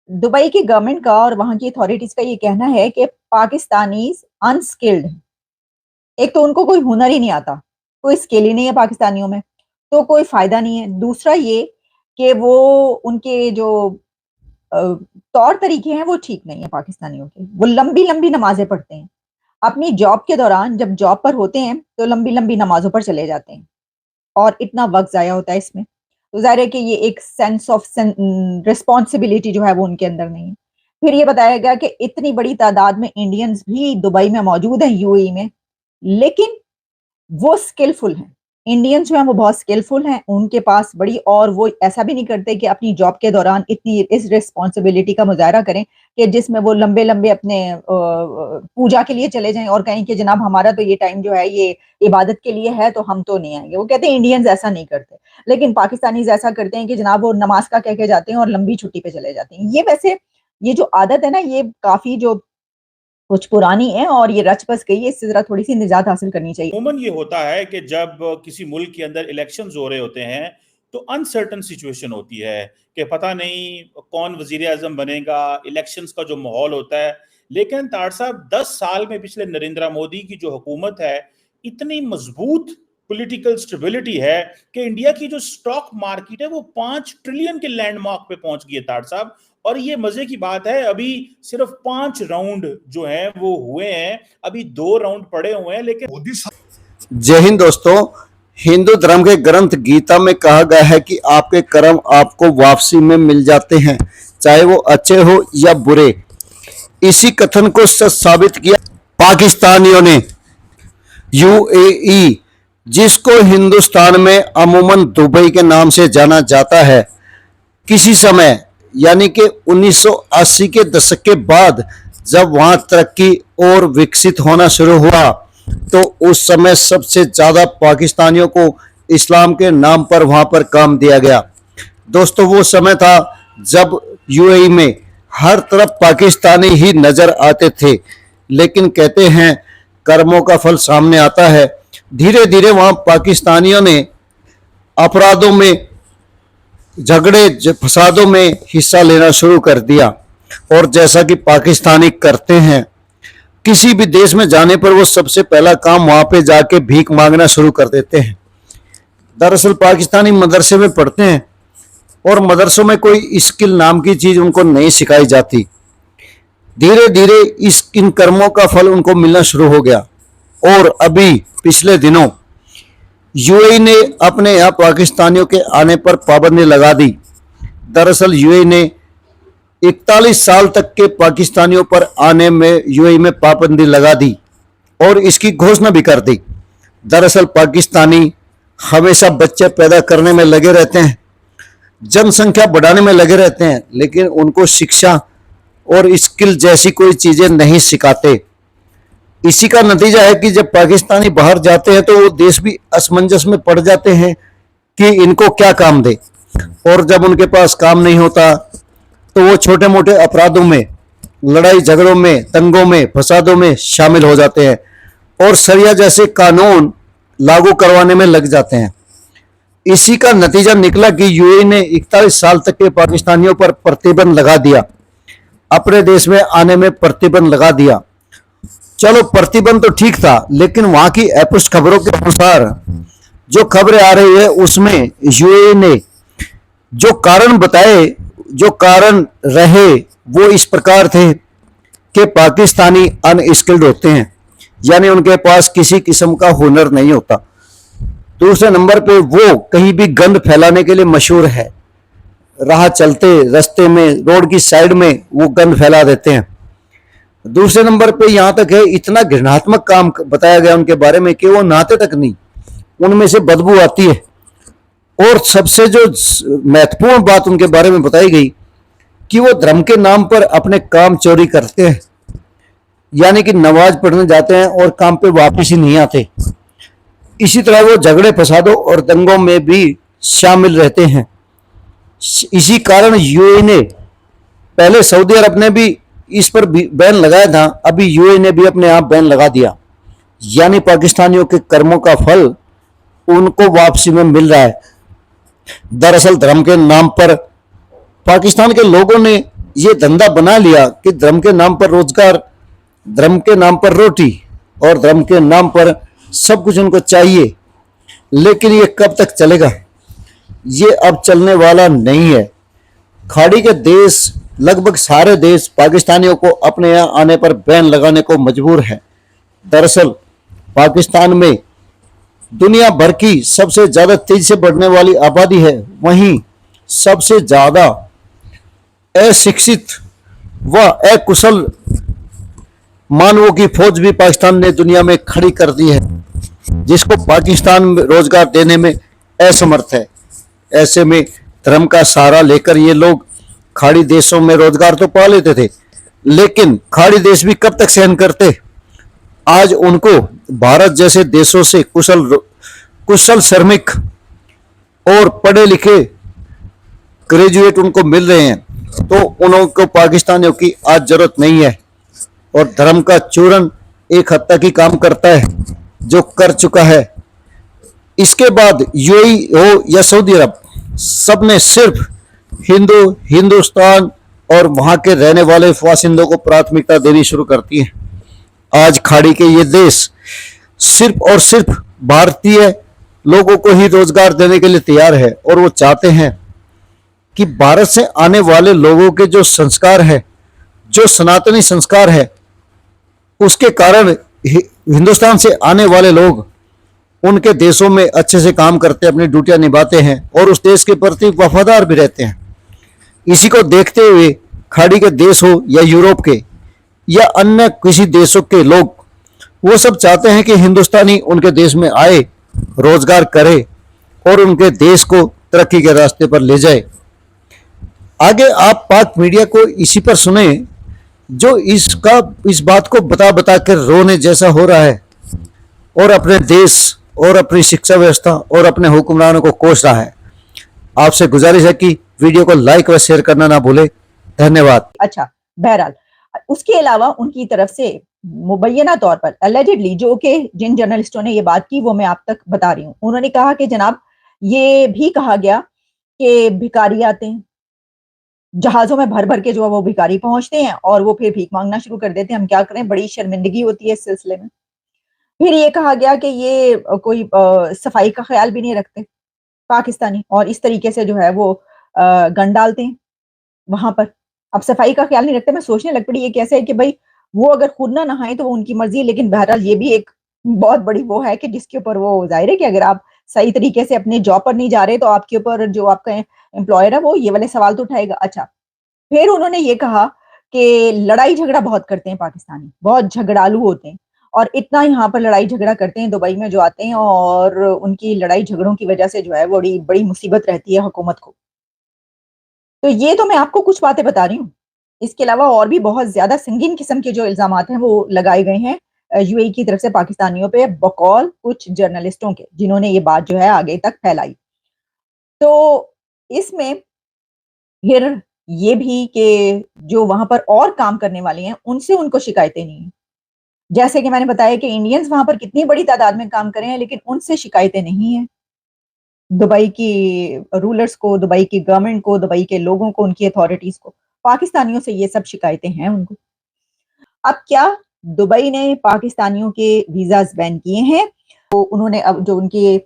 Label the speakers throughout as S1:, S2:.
S1: Dubai की government का और वहाँ की अथॉरिटीज का ये कहना है कि पाकिस्तानी अनस्किल्ड हैं। एक तो उनको कोई हुनर ही नहीं आता, कोई स्किल ही नहीं है पाकिस्तानियों में, तो कोई फ़ायदा नहीं है। दूसरा ये कि वो उनके जो अ, तौर-तरीके हैं वो ठीक नहीं है पाकिस्तानियों के। वो लंबी-लंबी नमाज़ें पढ़ते हैं। अपनी जॉब के दौरान जब जॉब पर होते हैं, तो लंबी-लंबी नमाज़ों पर चले जाते हैं और इतना वक़्त ज़ाया होता है इसमें। तो ज़ाहिर है कि ये एक सेंस ऑफ रिस्पॉन्सिबिलिटी जो है वो उनके अंदर नहीं है। फिर ये बताया गया कि इतनी बड़ी तादाद में इंडियंस भी दुबई में मौजूद हैं, यूएई में, लेकिन वो स्किलफुल हैं। इंडियंस जो हैं वो बहुत स्किलफुल हैं, उनके पास बड़ी और वो ऐसा भी नहीं करते कि अपनी जॉब के दौरान इतनी इस रिस्पॉन्सिबिलिटी का मुज़ाहरा करें कि जिसमें वो लंबे-लंबे अपने पूजा के लिए चले जाएँ और कहें कि जनाब हमारा तो ये टाइम जो है ये इबादत के लिए है तो हम तो नहीं आएँगे। वो कहते हैं इंडियंस ऐसा नहीं करते, लेकिन पाकिस्तानीज़ ऐसा करते हैं कि जनाब वो नमाज़ का कह के जाते हैं और लंबी छुट्टी पे चले जाते हैं। ये वैसे ये जो आदत है ना ये काफ़ी जो कुछ पुरानी है और ये रच-बस गई है, इससे ज़रा थोड़ी-सी निजात हासिल करनी चाहिए।
S2: अमूमन ये होता है कि जब किसी मुल्क के अंदर इलेक्शंस हो रहे होते हैं तो अनसर्टन सिचुएशन होती है कि पता नहीं कौन वजीर आजम बनेगा, इलेक्शंस का जो माहौल होता है। लेकिन तार साहब 10 साल में पिछले नरेंद्र मोदी की जो हुकूमत है, इतनी मजबूत पॉलिटिकल स्टेबिलिटी है कि इंडिया की जो स्टॉक मार्केट है वो 5 ट्रिलियन के लैंडमार्क पे पहुंच गई है तार साहब। और ये मजे की बात है, अभी सिर्फ 5 राउंड जो हैं वो हुए हैं, अभी 2 राउंड पड़े हुए हैं। लेकिन
S3: जय हिंद दोस्तों। हिंदू धर्म के ग्रंथ गीता में कहा गया है कि आपके कर्म आपको वापसी में मिल जाते हैं, चाहे वो अच्छे हो या बुरे। इसी कथन को सच साबित किया पाकिस्तानियों ने। यूएई, जिसको हिंदुस्तान में अमूमन दुबई के नाम से जाना जाता है, किसी समय यानी कि 1980 के दशक के बाद जब वहां तरक्की और विकसित होना शुरू हुआ तो उस समय सबसे ज्यादा पाकिस्तानियों को इस्लाम के नाम पर वहां पर काम दिया गया। दोस्तों, वो समय था जब यूएई में हर तरफ पाकिस्तानी ही नजर आते थे, लेकिन कहते हैं कर्मों का फल सामने आता है। धीरे धीरे वहां पाकिस्तानियों ने अपराधों में, झगड़े फसादों में हिस्सा लेना शुरू कर दिया। और जैसा कि पाकिस्तानी करते हैं, किसी भी देश में जाने पर वो सबसे पहला काम वहां पे जाके भीख मांगना शुरू कर देते हैं। दरअसल पाकिस्तानी मदरसे में पढ़ते हैं और मदरसों में कोई स्किल नाम की चीज उनको नहीं सिखाई जाती। धीरे धीरे इन कर्मों का फल उनको मिलना शुरू हो गया। और अभी पिछले दिनों यूएई ने अपने यहाँ पाकिस्तानियों के आने पर पाबंदी लगा दी। दरअसल यूएई ने 41 साल तक के पाकिस्तानियों पर आने में यूएई में पाबंदी लगा दी और इसकी घोषणा भी कर दी। दरअसल पाकिस्तानी हमेशा बच्चे पैदा करने में लगे रहते हैं, जनसंख्या बढ़ाने में लगे रहते हैं, लेकिन उनको शिक्षा और स्किल जैसी कोई चीजें नहीं सिखाते। इसी का नतीजा है कि जब पाकिस्तानी बाहर जाते हैं तो वो देश भी असमंजस में पड़ जाते हैं कि इनको क्या काम दे। और जब उनके पास काम नहीं होता तो वो छोटे मोटे अपराधों में, लड़ाई झगड़ों में, दंगों में, फसादों में शामिल हो जाते हैं और शरिया जैसे कानून लागू करवाने में लग जाते हैं। इसी का नतीजा निकला कि यूएई ने 41 साल तक के पाकिस्तानियों पर प्रतिबंध लगा दिया, अपने देश में आने में प्रतिबंध लगा दिया। चलो, प्रतिबंध तो ठीक था, लेकिन वहां की एपस्ट खबरों के अनुसार जो खबरें आ रही है उसमें यूएई ने जो कारण बताए, जो कारण रहे, वो इस प्रकार थे कि पाकिस्तानी अनस्किल्ड होते हैं, यानी उनके पास किसी किस्म का हुनर नहीं होता। दूसरे नंबर पे वो कहीं भी गंद फैलाने के लिए मशहूर है। राह चलते रास्ते में, रोड की साइड में वो गंद फैला देते हैं। दूसरे नंबर पे यहां तक है, इतना घृणात्मक काम बताया गया उनके बारे में कि वो नहाते तक नहीं, उनमें से बदबू आती है। और सबसे जो महत्वपूर्ण बात उनके बारे में बताई गई कि वो धर्म के नाम पर अपने काम चोरी करते हैं, यानी कि नमाज पढ़ने जाते हैं और काम पे वापस ही नहीं आते। इसी तरह वो झगड़े फसादों और दंगों में भी शामिल रहते हैं। इसी कारण यूएई ने, पहले सऊदी अरब ने भी इस पर बैन लगाया था, अभी यूएई ने भी अपने आप बैन लगा दिया। यानी पाकिस्तानियों के कर्मों का फल उनको वापसी में मिल रहा है। दरअसल धर्म के नाम पर पाकिस्तान के लोगों ने ये धंधा बना लिया कि धर्म के नाम पर रोजगार, धर्म के नाम पर रोटी और धर्म के नाम पर सब कुछ उनको चाहिए, लेकिन ये कब तक चलेगा? ये अब चलने वाला नहीं है। खाड़ी के देश, लगभग सारे देश पाकिस्तानियों को अपने यहाँ आने पर बैन लगाने को मजबूर है। दरअसल पाकिस्तान में दुनिया भर की सबसे ज्यादा तेजी से बढ़ने वाली आबादी है, वहीं सबसे ज्यादा अशिक्षित व अकुशल मानवों की फौज भी पाकिस्तान ने दुनिया में खड़ी कर दी है, जिसको पाकिस्तान में रोजगार देने में असमर्थ है। ऐसे में धर्म का सहारा लेकर ये लोग खाड़ी देशों में रोजगार तो पा लेते थे, लेकिन खाड़ी देश भी कब तक सहन करते? आज उनको भारत जैसे देशों से कुशल श्रमिक और पढ़े लिखे ग्रेजुएट उनको मिल रहे हैं, तो उनको पाकिस्तानियों की आज जरूरत नहीं है। और धर्म का चूरन एक हद तक ही काम करता है, जो कर चुका है। इसके बाद यूएई हो या सऊदी अरब, सबने सिर्फ हिंदुस्तान और वहां के रहने वाले वासिंदों को प्राथमिकता देनी शुरू करती है। आज खाड़ी के ये देश सिर्फ और सिर्फ भारतीय लोगों को ही रोजगार देने के लिए तैयार है, और वो चाहते हैं कि भारत से आने वाले लोगों के जो संस्कार है, जो सनातनी संस्कार है, उसके कारण हिंदुस्तान से आने वाले लोग उनके देशों में अच्छे से काम करते, अपनी ड्यूटियां निभाते हैं और उस देश के प्रति वफादार भी रहते हैं। इसी को देखते हुए खाड़ी के देश हो या यूरोप के या अन्य किसी देशों के लोग, वो सब चाहते हैं कि हिंदुस्तानी उनके देश में आए, रोजगार करे और उनके देश को तरक्की के रास्ते पर ले जाए। आगे आप पाक मीडिया को इसी पर सुने, जो इस बात को बता बता कर रोने जैसा हो रहा है और अपने देश और अपनी शिक्षा व्यवस्था और अपने हुक्मरानों को कोस रहा है। आपसे गुजारिश है कि वीडियो को लाइक व शेयर करना ना भूले। धन्यवाद।
S1: अच्छा, बहरहाल उसके अलावा उनकी तरफ से मुबैना तौर पर एलिजिडली जो कि जिन जर्नलिस्टों ने ये बात की वो मैं आप तक बता रही हूँ। उन्होंने कहा कि जनाब ये भी कहा गया कि भिखारी आते हैं, जहाजों में भर भर के जो है वो भिखारी पहुंचते हैं और वो फिर भीख मांगना शुरू कर देते हैं। हम क्या करें, बड़ी शर्मिंदगी होती है इस सिलसिले में। फिर ये कहा गया कि ये कोई सफाई का ख्याल भी नहीं रखते पाकिस्तानी, और इस तरीके से जो है वो गन डालते हैं वहां पर। अब सफाई का ख्याल नहीं रखते, मैं सोचने लग पड़ी ये कैसे है कि भाई वो अगर खुद ना नहाए तो वो उनकी मर्जी है, लेकिन बहरहाल ये भी एक बहुत बड़ी वो है कि जिसके ऊपर वो जाहिर है कि अगर आप सही तरीके से अपने जॉब पर नहीं जा रहे तो आपके ऊपर जो आपका एम्प्लॉयर है वो ये वाले सवाल तो उठाएगा। अच्छा, फिर उन्होंने ये कहा कि लड़ाई झगड़ा बहुत करते हैं पाकिस्तानी, बहुत झगड़ालू होते हैं, और इतना यहाँ पर लड़ाई झगड़ा करते हैं दुबई में जो आते हैं, और उनकी लड़ाई झगड़ों की वजह से जो है बड़ी बड़ी मुसीबत रहती है हुकूमत को। तो ये तो मैं आपको कुछ बातें बता रही हूँ। इसके अलावा और भी बहुत ज्यादा संगीन किस्म के जो इल्जामात हैं वो लगाए गए हैं यूएई की तरफ से पाकिस्तानियों पे, बकौल कुछ जर्नलिस्टों के, जिन्होंने ये बात जो है आगे तक फैलाई। तो इसमें फिर ये भी कि जो वहां पर और काम करने वाले हैं उनसे उनको शिकायतें नहीं है। जैसे कि मैंने बताया कि इंडियंस वहां पर कितनी बड़ी तादाद में काम कर रहे हैं, लेकिन उनसे शिकायतें नहीं है। दुबई की रूलर्स को, दुबई की गवर्नमेंट को, दुबई के लोगों को, उनकी अथॉरिटीज को, पाकिस्तानियों से ये सब शिकायतें हैं उनको। अब क्या दुबई ने पाकिस्तानियों के वीजाज बैन किए हैं, तो उन्होंने अब जो उनके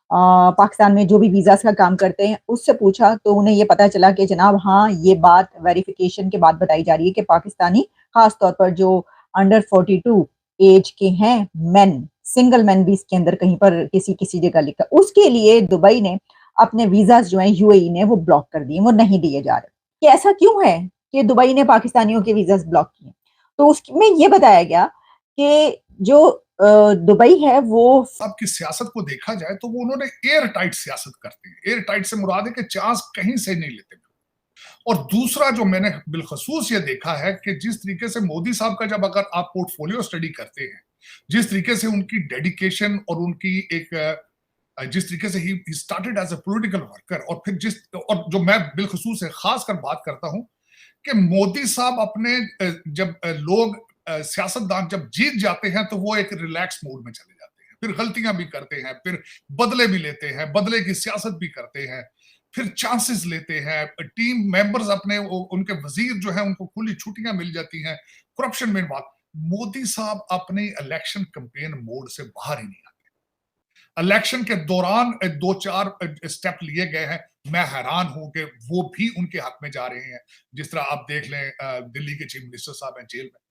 S1: पाकिस्तान में जो भी वीजाज का काम करते हैं उससे पूछा, तो उन्हें ये पता चला कि जनाब हाँ, ये बात वेरिफिकेशन के बाद बताई जा रही है कि पाकिस्तानी खासतौर पर जो अंडर 42 एज के हैं मेन, सिंगल मैन भी इसके अंदर कहीं पर किसी जगह लिखा, उसके लिए दुबई ने अपने वीजाज जो है यूएई ने वो ब्लॉक कर दिए, वो नहीं दिए जा रहे। कि ऐसा क्यों है कि दुबई ने पाकिस्तानियों के वीजाज ब्लॉक किए? तो उसमें ये बताया गया कि जो दुबई है वो
S4: आपकी सियासत को देखा जाए तो वो उन्होंने एयर टाइट सियासत करते हैं। एयर टाइट से मुराद है कि चांस कहीं से नहीं लेते। और दूसरा जो मैंने बिलखसूस ये देखा है कि जिस तरीके से मोदी साहब का जब अगर आप पोर्टफोलियो स्टडी करते हैं, जिस तरीके से उनकी डेडिकेशन और उनकी एक जिस तरीके से ही started as a political worker, और फिर और जो मैं बिलखसूस है खास कर बात करता हूं कि मोदी साहब अपने जब लोग सियासतदान जब जीत जाते हैं तो वो एक रिलैक्स मूड में चले जाते हैं, फिर गलतियां भी करते हैं, फिर बदले भी लेते हैं, बदले की सियासत भी करते हैं, फिर चांसेस लेते हैं, टीम मेंबर्स अपने उनके वजीर जो है उनको खुली छुट्टियां मिल जाती हैं, करप्शन में बात। मोदी साहब अपने इलेक्शन कैंपेन मोड से बाहर ही नहीं आते। इलेक्शन के दौरान 2-4 स्टेप लिए गए हैं, मैं हैरान हूं कि वो भी उनके हक में जा रहे हैं। जिस तरह आप देख लें, दिल्ली के चीफ मिनिस्टर साहब हैं जेल में,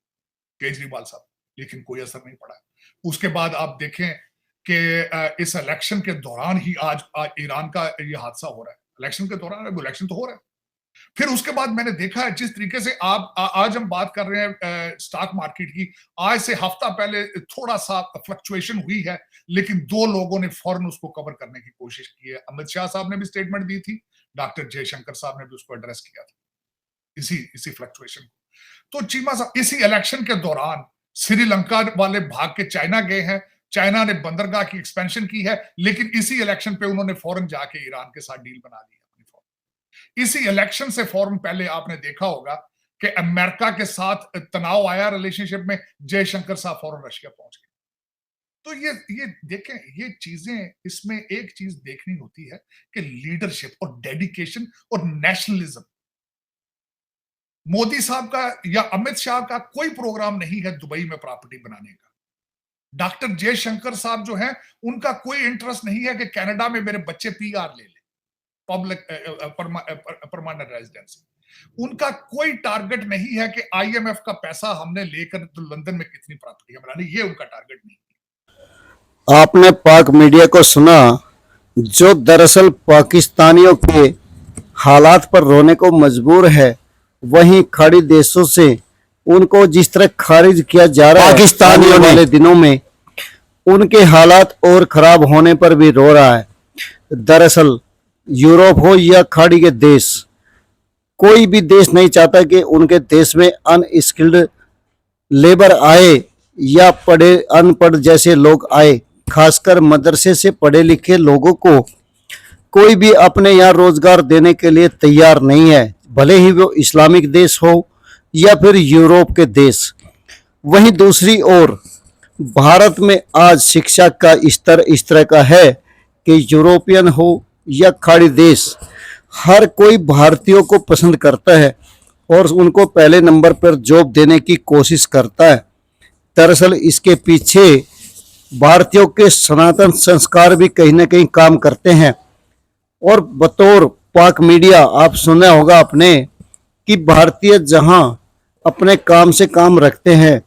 S4: केजरीवाल साहब, लेकिन कोई असर नहीं पड़ा। उसके बाद आप देखें कि इस इलेक्शन के दौरान ही आज ईरान का ये हादसा हो रहा है। इलेक्शन के दौरान इलेक्शन तो हो रहा है। फिर उसके बाद मैंने देखा है जिस तरीके से आज हम बात कर रहे हैं स्टॉक मार्केट की, आज से हफ्ता पहले थोड़ा सा फ्लक्चुएशन हुई है, लेकिन 2 लोगों ने फौरन उसको कवर करने की कोशिश की है। अमित शाह साहब ने भी स्टेटमेंट दी थी, डॉक्टर जयशंकर साहब ने भी उसको एड्रेस किया था, इसी फ्लक्चुएशन को। तो चीमा साहब इसी इलेक्शन के दौरान श्रीलंका वाले भाग के चाइना गए हैं, चाइना ने बंदरगाह की एक्सपेंशन की है, लेकिन इसी इलेक्शन पे उन्होंने फौरन जाके ईरान के साथ डील बना ली। इसी इलेक्शन से फौरन पहले आपने देखा होगा कि अमेरिका के साथ तनाव आया रिलेशनशिप में, जयशंकर साहब फौरन रशिया पहुंच गए। तो ये देखें, ये चीजें, इसमें एक चीज देखनी होती है कि लीडरशिप और डेडिकेशन और नेशनलिज्म। मोदी साहब का या अमित शाह का कोई प्रोग्राम नहीं है दुबई में प्रॉपर्टी बनाने का। डॉक्टर जयशंकर साहब जो हैं, उनका कोई इंटरेस्ट नहीं है कि कनाडा में मेरे बच्चे पीआर ले लें, पब्लिक परमानेंट रेजिडेंसी। उनका कोई टारगेट नहीं है कि आईएमएफ का पैसा हमने लेकर तो लंदन में कितनी प्रॉपर्टियां बनानी, ये उनका टारगेट नहीं है।
S3: आपने पाक मीडिया को सुना, जो दरअसल पाकिस्तानियों के हालात पर रोने को मजबूर है, वहीं खाड़ी देशों से उनको जिस तरह खारिज किया जा रहा है, पाकिस्तानियों वाले दिनों में उनके हालात और खराब होने पर भी रो रहा है। दरअसल यूरोप हो या खाड़ी के देश, कोई भी देश नहीं चाहता कि उनके देश में अनस्किल्ड लेबर आए या पढ़े अनपढ़ जैसे लोग आए। खासकर मदरसे से पढ़े लिखे लोगों को कोई भी अपने यहाँ रोजगार देने के लिए तैयार नहीं है, भले ही वो इस्लामिक देश हो या फिर यूरोप के देश। वहीं दूसरी ओर भारत में आज शिक्षा का स्तर इस तरह का है कि यूरोपियन हो या खाड़ी देश, हर कोई भारतीयों को पसंद करता है और उनको पहले नंबर पर जॉब देने की कोशिश करता है। दरअसल इसके पीछे भारतीयों के सनातन संस्कार भी कहीं ना कहीं काम करते हैं। और बतौर पाक मीडिया आप सुना होगा आपने कि भारतीय जहां अपने काम से काम रखते हैं,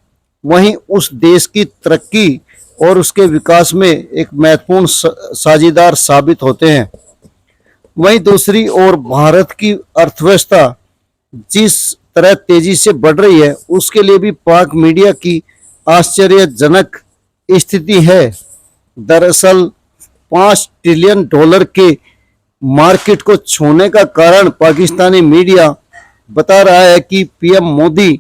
S3: वहीं उस देश की तरक्की और उसके विकास में एक महत्वपूर्ण साझीदार साबित होते हैं। वहीं दूसरी ओर भारत की अर्थव्यवस्था जिस तरह तेजी से बढ़ रही है, उसके लिए भी पाक मीडिया की आश्चर्यजनक स्थिति है। दरअसल $5 ट्रिलियन के मार्केट को छूने का कारण पाकिस्तानी मीडिया बता रहा है कि पीएम मोदी,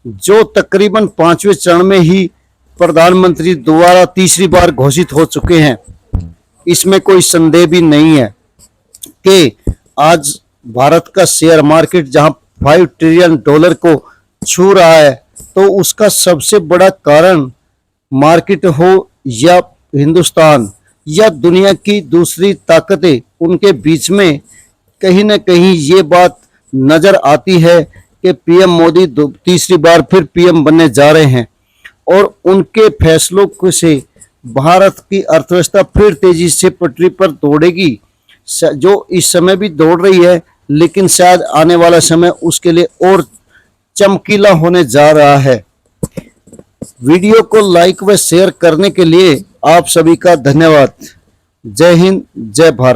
S3: जो तकरीबन 5वें चरण में ही प्रधानमंत्री दोबारा तीसरी बार घोषित हो चुके हैं, इसमें कोई संदेह भी नहीं है कि आज भारत का शेयर मार्केट जहां $5 ट्रिलियन को छू रहा है, तो उसका सबसे बड़ा कारण मार्केट हो या हिंदुस्तान या दुनिया की दूसरी ताकतें, उनके बीच में कहीं ना कहीं ये बात नजर आती है कि पीएम मोदी तीसरी बार फिर पीएम बनने जा रहे हैं और उनके फैसलों से भारत की अर्थव्यवस्था फिर तेजी से पटरी पर दौड़ेगी, जो इस समय भी दौड़ रही है, लेकिन शायद आने वाला समय उसके लिए और चमकीला होने जा रहा है। वीडियो को लाइक व शेयर करने के लिए आप सभी का धन्यवाद। जय हिंद, जय भारत।